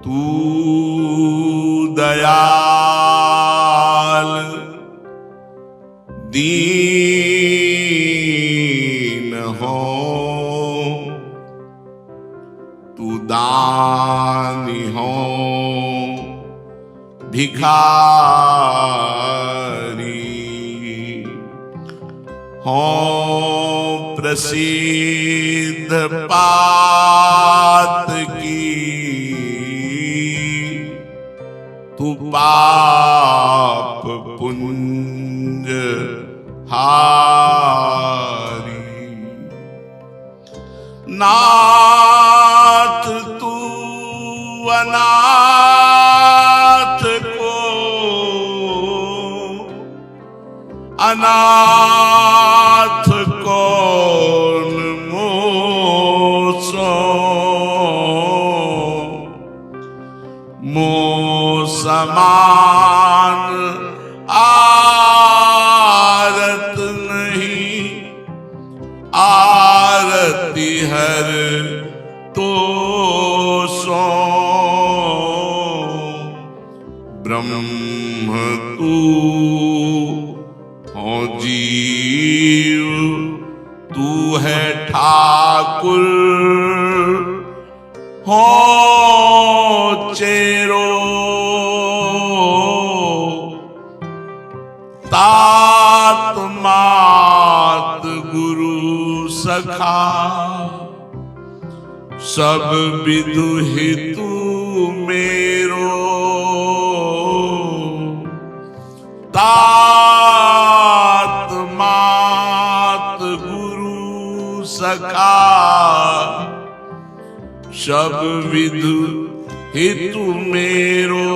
तू दयाल दीन हो, तू दानी हो भिखारी हो, प्रसिद्ध पात की तू पाप पुंज हारी। नाथ तू अनाथ को अनाथ कौन मोसो, मोह समान आरत नहीं, आरती हर तो सो। ब्रह्म तू हो जीव, तू है ठाकुर हो चेरो, तात मात गुरु सखा सब विदु हितु मेरो। तात मात गुरु सखा सब विदु हितु मेरो।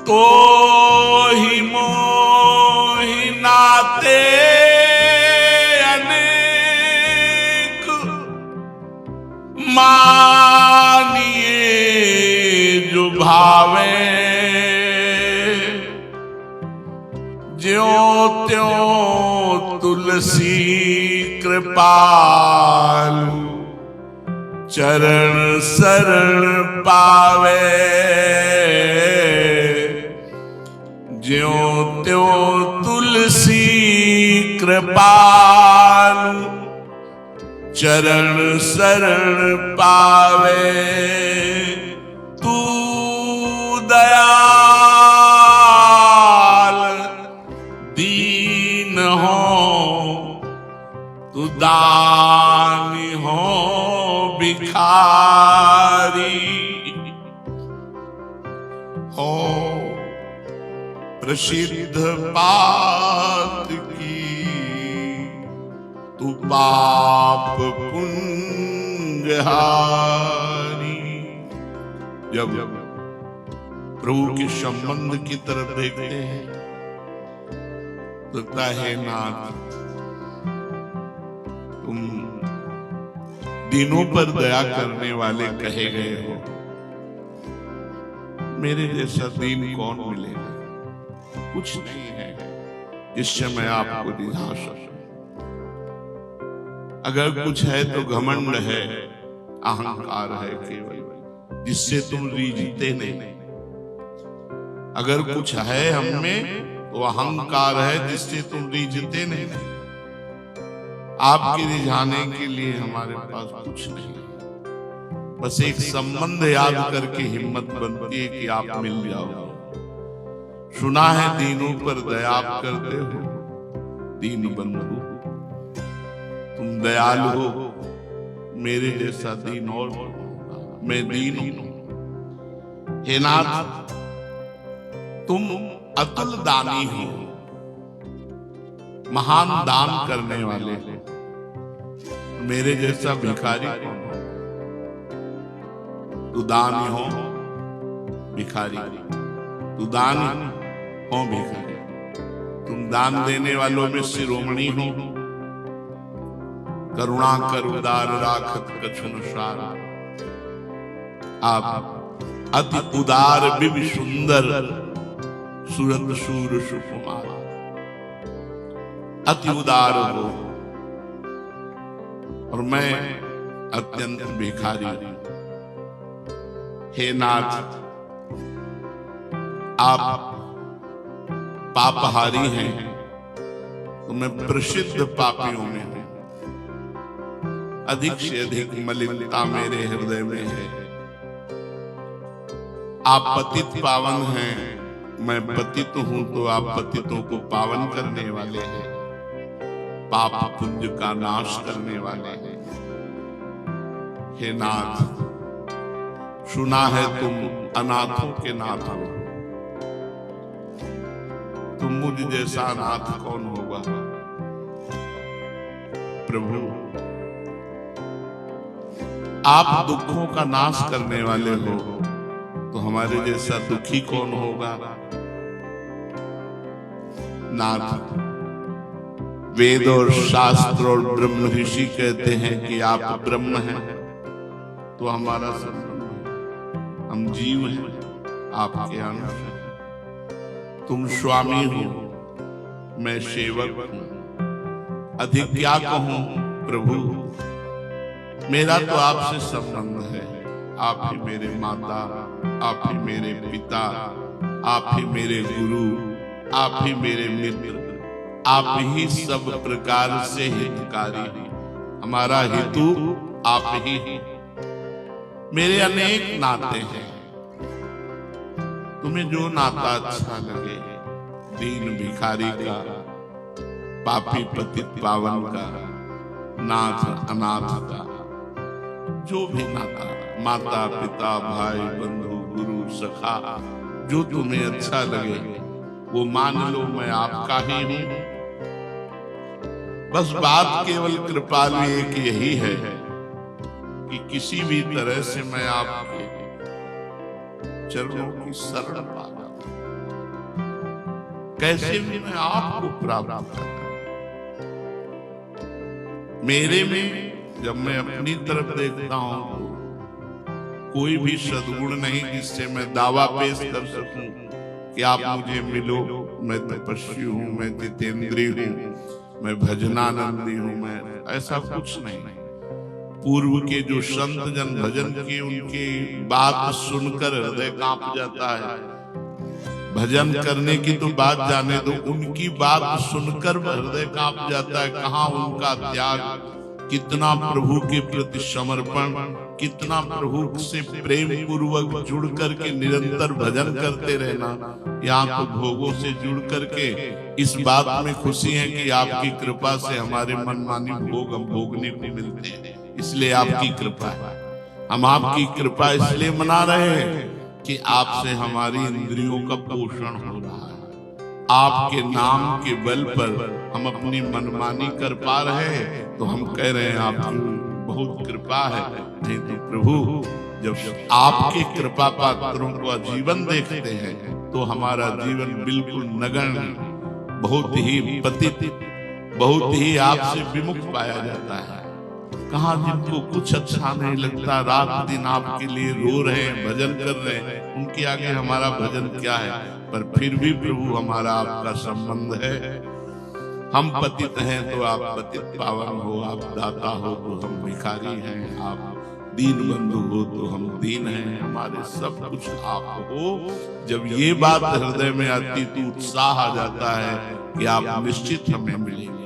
तो ही मोहि नाते अनेक मानिए जो भावे। ज्यों त्यों तुलसी कृपालु चरण शरण पावे। ज्यों त्यों तुलसी कृपालु चरण शरण पावे। तू दयाल दीन हो, तू दानी हो भिखारी हो, प्रसिद्ध पात की तू पाप पुंजहारी। जब प्रभु के संबंध की तरफ देखते हैं तो लगता है नाथ तुम दीनों पर दया करने वाले कहे गए हो। मेरे जैसा दीन कौन मिलेगा? कुछ नहीं है जिससे मैं आपको दिखा सकूं। अगर कुछ है तो घमंड है, अहंकार है केवल, जिससे तुम रीझते नहीं। अगर कुछ है हम में तो अहंकार है जिससे तुम रीझते नहीं। आपके रिझाने के लिए हमारे पास कुछ नहीं, बस एक संबंध याद करके हिम्मत बनती है कि आप मिल जाओ। सुना है दीनों पर दया करते हो, दीन बंधु तुम दयालु हो। मेरे जैसा दीन और मैं दीन हूं। हे नाथ तुम अतुल दानी हो, महान दान करने वाले हो। मेरे जैसा भिखारी कौन हो? तू दानी हो भिखारी, तू दानी हो भिखारी। तुम दान देने वालों में शिरोमणि हो। करुणा कर उदार राखत कछु न सार। आप अति उदार बिब सुंदर सुरत सूर सुकुमार, अति उदार हो। और मैं अत्यंत भिखारी। हे नाथ, आप पापहारी हैं, तो मैं प्रसिद्ध पापियों में हूं। अधिक से अधिक मलिनता मेरे हृदय में है। आप पतित पावन हैं, मैं पतित हूं, तो आप पतितों को पावन करने वाले हैं, पाप पुण्य का नाश करने वाले हैं। हे नाथ, सुना है तुम अनाथों के नाथ हो, तुम मुझ जैसा अनाथ कौन होगा। प्रभु, आप दुखों का नाश करने वाले हो, तो हमारे जैसा दुखी कौन होगा। नाथ, वेद और शास्त्र और ब्रह्म ऋषि कहते हैं कि आप ब्रह्म हैं, तो हमारा संबंध है, हम जीव हैं, आपके अंश हैं। तुम स्वामी हो, मैं सेवक हूं, अधिक क्या कहूं प्रभु। मेरा तो आपसे संबंध है, आप ही मेरे माता, आप ही मेरे पिता, आप ही मेरे गुरु, आप ही मेरे मित्र, आप ही सब प्रकार से हितकारी। हमारा हेतु आप ही हैं। मेरे अनेक नाते हैं, तुम्हें जो नाता अच्छा लगे, दीन भिखारी का, पापी पतित पावन का, नाथ अनाथ का, जो भी नाता, माता पिता भाई बंधु गुरु सखा, जो तुम्हें अच्छा लगे वो मान लो, मैं आपका ही हूं। बस बात केवल कृपालु एक यही है कि किसी भी तरह से मैं आपके चरणों की शरण पा जाऊं, कैसे भी मैं आपको प्राप्त करूं। मेरे में जब मैं अपनी तरफ देखता हूं तो कोई भी सद्गुण नहीं जिससे मैं दावा पेश कर सकूं कि आप मुझे मिलो। मैं तपस्वी हूं, मैं जितेंद्रिय हूं, मैं भजनानंदी हूं, मैं ऐसा कुछ नहीं। पूर्व के जो संत जन भजन की, उनकी बात सुनकर हृदय कांप जाता है। भजन करने की तो बात जाने दो, उनकी बात सुनकर हृदय कांप जाता है। कहाँ उनका त्याग, कितना प्रभु के प्रति समर्पण, कितना प्रभु से प्रेम पूर्वक जुड़ करके निरंतर भजन करते रहना। यहाँ तो भोगों से जुड़ करके इस बात में खुशी है कि आपकी कृपा से हमारे मनमानी भोग हम भोगने को मिलते हैं, इसलिए आपकी कृपा है। हम आपकी कृपा इसलिए मना रहे हैं कि आपसे हमारी इंद्रियों का पोषण हो रहा है। आपके नाम के बल पर हम अपनी मनमानी कर पा रहे हैं, तो हम कह रहे हैं आपकी बहुत कृपा है। नहीं तो प्रभु, जब आपके कृपा पात्रों को जीवन देखते हैं तो हमारा जीवन बिल्कुल नगण्य, बहुत ही पतित, बहुत ही आपसे विमुख पाया जाता है। कहाँ जिनको कुछ अच्छा नहीं लगता, रात दिन आपके लिए रो रहे हैं, भजन कर रहे हैं, उनके आगे हमारा भजन क्या है। पर फिर भी प्रभु हमारा आपका संबंध है। हम पतित हैं तो आप पतित पावन हो, आप दाता हो तो हम भिखारी हैं, आप दीन बंधु हो तो हम दीन हैं, हमारे सब कुछ आप हो। जब ये बात हृदय में आती तो उत्साह आ जाता है कि आप निश्चित हमें मिलेंगे।